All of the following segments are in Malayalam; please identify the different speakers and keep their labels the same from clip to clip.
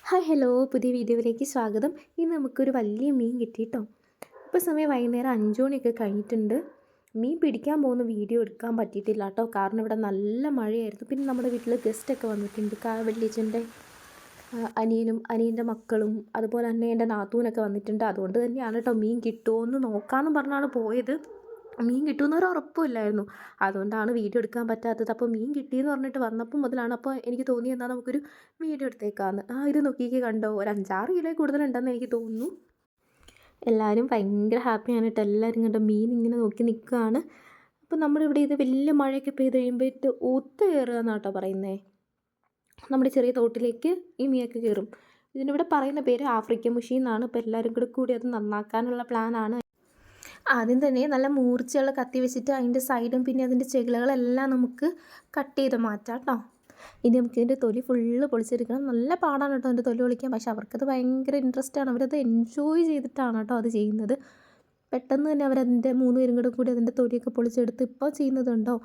Speaker 1: ഹായ് ഹലോ, പുതിയ വീഡിയോയിലേക്ക് സ്വാഗതം. ഇന്ന് നമുക്കൊരു വലിയ മീൻ കിട്ടി കേട്ടോ. ഇപ്പോൾ സമയം വൈകുന്നേരം 5 മണിയൊക്കെ കഴിഞ്ഞിട്ടുണ്ട്. മീൻ പിടിക്കാൻ പോകുന്ന വീഡിയോ എടുക്കാൻ പറ്റിയിട്ടില്ല കേട്ടോ, കാരണം ഇവിടെ നല്ല മഴയായിരുന്നു. പിന്നെ നമ്മുടെ വീട്ടിൽ ഗസ്റ്റൊക്കെ വന്നിട്ടുണ്ട്. വല്യച്ഛൻ്റെ അനിയനും അനിയൻ്റെ മക്കളും അതുപോലെ തന്നെ എൻ്റെ നാത്തൂനൊക്കെ വന്നിട്ടുണ്ട്. അതുകൊണ്ട് തന്നെയാണ് കേട്ടോ മീൻ കിട്ടുമോ എന്ന് നോക്കാമെന്ന് പറഞ്ഞാണ് പോയത്. മീൻ കിട്ടുമെന്നൊരു ഉറപ്പുമില്ലായിരുന്നു. അതുകൊണ്ടാണ് വീഡിയോ എടുക്കാൻ പറ്റാത്തത്. അപ്പോൾ മീൻ കിട്ടിയെന്ന് പറഞ്ഞിട്ട് വന്നപ്പോൾ മുതലാണ് അപ്പോൾ എനിക്ക് തോന്നി എന്നാൽ നമുക്കൊരു വീഡിയോ എടുത്തേക്കാമെന്ന്. ഇത് നോക്കിയൊക്കെ കണ്ടോ, ഒരു 5-6 കിലോ കൂടുതലുണ്ടെന്ന് എനിക്ക് തോന്നുന്നു. എല്ലാവരും ഭയങ്കര ഹാപ്പിയാണ് കേട്ടോ. എല്ലാവരും കണ്ടോ മീൻ ഇങ്ങനെ നോക്കി നിൽക്കുകയാണ്. അപ്പോൾ നമ്മളിവിടെ ഇത് വലിയ മഴയൊക്കെ പെയ്ത് കഴിയുമ്പോഴേക്ക് ഒത്തു കയറുക എന്നാണ് കേട്ടോ പറയുന്നത്. നമ്മുടെ ചെറിയ തോട്ടിലേക്ക് ഈ മീനൊക്കെ കയറും. ഇതിനിവിടെ പറയുന്ന പേര് ആഫ്രിക്കൻ മുഷി എന്നാണ്. ഇപ്പോൾ എല്ലാവരും കൂടി അത് നന്നാക്കാനുള്ള പ്ലാനാണ്. ആദ്യം തന്നെ നല്ല മൂർച്ചയുള്ള കത്തി വെച്ചിട്ട് അതിൻ്റെ സൈഡും പിന്നെ അതിൻ്റെ ചെകിളകളെല്ലാം നമുക്ക് കട്ട് ചെയ്ത് മാറ്റാം കേട്ടോ. ഇനി നമുക്ക് ഇതിൻ്റെ തൊലി ഫുള്ള് പൊളിച്ചെടുക്കണം. നല്ല പാടാണ് കേട്ടോ അതിൻ്റെ തൊലി പൊളിക്കാൻ. പക്ഷെ അവർക്കത് ഭയങ്കര ഇൻട്രസ്റ്റാണ്. അവരത് എൻജോയ് ചെയ്തിട്ടാണ് കേട്ടോ അത് ചെയ്യുന്നത്. പെട്ടെന്ന് തന്നെ അവരതിൻ്റെ 3 പേരും കൂടി അതിൻ്റെ തൊലിയൊക്കെ പൊളിച്ചെടുത്ത് ഇപ്പോൾ ചെയ്യുന്നതുണ്ടോ,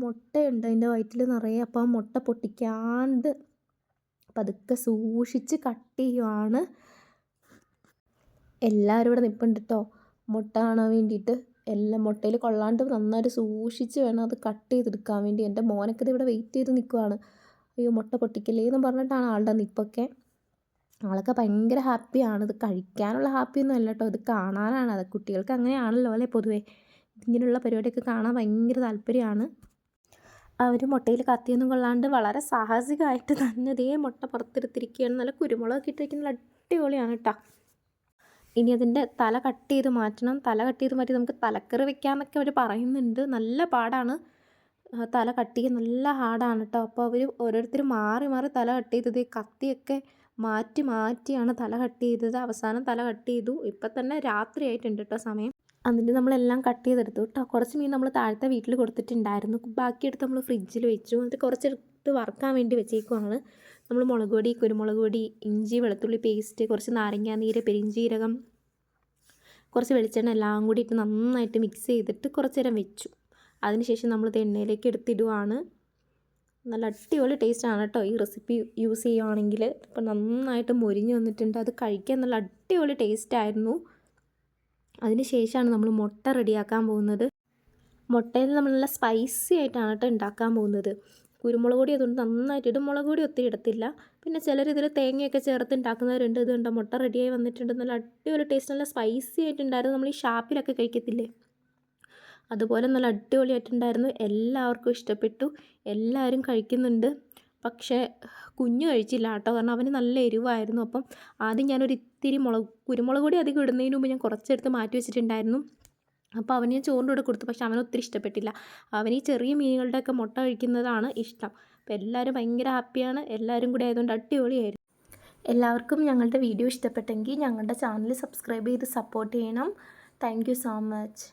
Speaker 1: മുട്ടയുണ്ട് അതിൻ്റെ വയറ്റിൽ നിറയെ. അപ്പോൾ ആ മുട്ട പൊട്ടിക്കാണ്ട് പതുക്കെ സൂക്ഷിച്ച് കട്ട് ചെയ്യുവാണ്. എല്ലാവരും ഇവിടെ നിൽപ്പുണ്ട് കേട്ടോ മുട്ട കാണാൻ വേണ്ടിയിട്ട്. എല്ലാം മുട്ടയിൽ കൊള്ളാണ്ട് നന്നായിട്ട് സൂക്ഷിച്ച് വേണം അത് കട്ട് ചെയ്തെടുക്കാൻ വേണ്ടി. എൻ്റെ മോനൊക്കെ ഇത് ഇവിടെ വെയിറ്റ് ചെയ്ത് നിൽക്കുവാണ്. അയ്യോ മുട്ട പൊട്ടിക്കല്ലേ എന്ന് പറഞ്ഞിട്ടാണ് ആളുടെ നിൽപ്പൊക്കെ. ആളൊക്കെ ഭയങ്കര ഹാപ്പിയാണ്. ഇത് കഴിക്കാനുള്ള ഹാപ്പിയൊന്നും അല്ല കേട്ടോ, ഇത് കാണാനാണ്. അത് കുട്ടികൾക്ക് അങ്ങനെയാണല്ലോ അല്ലേ പൊതുവേ. ഇങ്ങനെയുള്ള പരിപാടിയൊക്കെ കാണാൻ ഭയങ്കര താല്പര്യമാണ്. അവർ മുട്ടയിൽ കത്തിയൊന്നും കൊള്ളാണ്ട് വളരെ സാഹസികമായിട്ട് തന്നെ ഇതേ മുട്ട പുറത്തെടുത്തിരിക്കുകയാണ്. നല്ല കുരുമുളകൊക്കെ ഇട്ടിരിക്കുന്ന അടിപൊളിയാണ് കേട്ടോ. ഇനി അതിൻ്റെ തല കട്ട് ചെയ്ത് മാറ്റണം. തല കട്ട് ചെയ്ത് മാറ്റി നമുക്ക് തലക്കറി വെക്കാമെന്നൊക്കെ അവർ പറയുന്നുണ്ട്. നല്ല പാടാണ് തല കട്ട് ചെയ്യാൻ, നല്ല ഹാർഡാണ് കേട്ടോ. അപ്പോൾ അവർ ഓരോരുത്തർ മാറി മാറി തല കട്ട് ചെയ്തത്, കത്തിയൊക്കെ മാറ്റിയാണ് തല കട്ട് ചെയ്തത്. അവസാനം തല കട്ട് ചെയ്തു. ഇപ്പം തന്നെ രാത്രി ആയിട്ടുണ്ട് കേട്ടോ സമയം. എന്നിട്ട് നമ്മളെല്ലാം കട്ട് ചെയ്തെടുത്തു കേട്ടോ. കുറച്ച് മീൻ നമ്മൾ താഴത്തെ വീട്ടിൽ കൊടുത്തിട്ടുണ്ടായിരുന്നു. ബാക്കിയെടുത്ത് നമ്മൾ ഫ്രിഡ്ജിൽ വെച്ചു. എന്നിട്ട് കുറച്ചെടുത്ത് വറുക്കാൻ വേണ്ടി വെച്ചേക്കുവാണ്. നമ്മൾ മുളക് പൊടി, കുരുമുളക് പൊടി, ഇഞ്ചി വെളുത്തുള്ളി പേസ്റ്റ്, കുറച്ച് നാരങ്ങാനീര്, പെരിഞ്ചീരകം, കുറച്ച് വെളിച്ചെണ്ണ എല്ലാം കൂടി ഇട്ട് നന്നായിട്ട് മിക്സ് ചെയ്തിട്ട് കുറച്ച് നേരം വെച്ചു. അതിനുശേഷം നമ്മളിത് എണ്ണയിലേക്ക് എടുത്തിടുവാണ്. നല്ല അടിപൊളി ടേസ്റ്റാണ് കേട്ടോ ഈ റെസിപ്പി യൂസ് ചെയ്യുകയാണെങ്കിൽ. ഇപ്പം നന്നായിട്ട് മൊരിഞ്ഞ് വന്നിട്ടുണ്ട്. അത് കഴിക്കാൻ നല്ല അടിപൊളി ടേസ്റ്റായിരുന്നു. അതിന് ശേഷമാണ് നമ്മൾ മുട്ട റെഡിയാക്കാൻ പോകുന്നത്. മുട്ടയിൽ നമ്മൾ നല്ല സ്പൈസി ആയിട്ടാണ് കേട്ടോ ഉണ്ടാക്കാൻ പോകുന്നത്. കുരുമുളക് പൊടി അതുകൊണ്ട് നന്നായിട്ട് ഇടും. മുളക് പൊടി ഒത്തിരി ഇടത്തില്ല. പിന്നെ ചിലർ ഇതിൽ തേങ്ങയൊക്കെ ചേർത്ത് ഉണ്ടാക്കുന്നവരുണ്ട്. ഇതുണ്ട് മുട്ട റെഡിയായി വന്നിട്ടുണ്ട്. നല്ല അടിപൊളി ടേസ്റ്റ്, നല്ല സ്പൈസി ആയിട്ടുണ്ടായിരുന്നു. നമ്മൾ ഈ ഷാപ്പിലൊക്കെ കഴിക്കത്തില്ലേ, അതുപോലെ നല്ല അടിപൊളിയായിട്ടുണ്ടായിരുന്നു. എല്ലാവർക്കും ഇഷ്ടപ്പെട്ടു. എല്ലാവരും കഴിക്കുന്നുണ്ട്. പക്ഷേ കുഞ്ഞ് കഴിച്ചില്ല കേട്ടോ, കാരണം അവന് നല്ല എരിവായിരുന്നു. അപ്പം ആദ്യം ഞാനൊരു ഇത്തിരി കുരുമുളക് പൊടി അധികം ഇടുന്നതിന് മുമ്പ് ഞാൻ കുറച്ചെടുത്ത് മാറ്റി വെച്ചിട്ടുണ്ടായിരുന്നു. അപ്പോൾ അവന് ഞാൻ ചോറിൻ്റെ കൂടെ കൊടുത്തു. പക്ഷെ അവന് ഒത്തിരി ഇഷ്ടപ്പെട്ടില്ല. അവന് ഈ ചെറിയ മീനുകളുടെയൊക്കെ മുട്ട കഴിക്കുന്നതാണ് ഇഷ്ടം. അപ്പോൾ എല്ലാവരും ഭയങ്കര ഹാപ്പിയാണ്. എല്ലാവരും കൂടി ആയതുകൊണ്ട് അടിപൊളിയായിരുന്നു. എല്ലാവർക്കും ഞങ്ങളുടെ വീഡിയോ ഇഷ്ടപ്പെട്ടെങ്കിൽ ഞങ്ങളുടെ ചാനൽ സബ്സ്ക്രൈബ് ചെയ്ത് സപ്പോർട്ട് ചെയ്യണം. Thank you so much.